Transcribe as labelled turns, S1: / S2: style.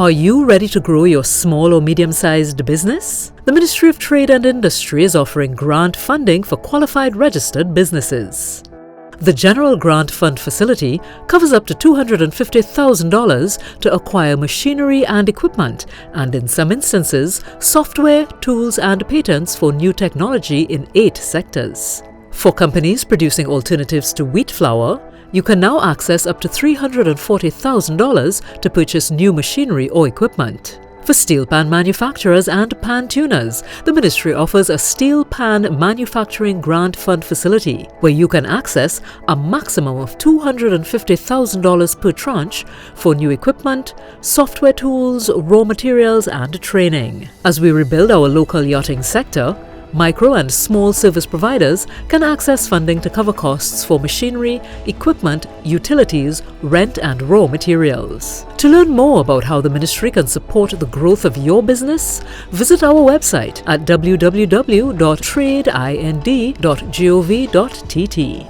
S1: Are you ready to grow your small or medium-sized business? The Ministry of Trade and Industry is offering grant funding for qualified registered businesses. The General Grant Fund facility covers up to $250,000 to acquire machinery and equipment, and in some instances, software, tools and patents for new technology in 8 sectors. For companies producing alternatives to wheat flour, you can now access up to $340,000 to purchase new machinery or equipment. For steel pan manufacturers and pan tuners, the Ministry offers a Steel Pan Manufacturing Grant Fund facility where you can access a maximum of $250,000 per tranche for new equipment, software tools, raw materials and training. As we rebuild our local yachting sector, micro and small service providers can access funding to cover costs for machinery, equipment, utilities, rent and raw materials. To learn more about how the Ministry can support the growth of your business, visit our website at www.tradeind.gov.tt.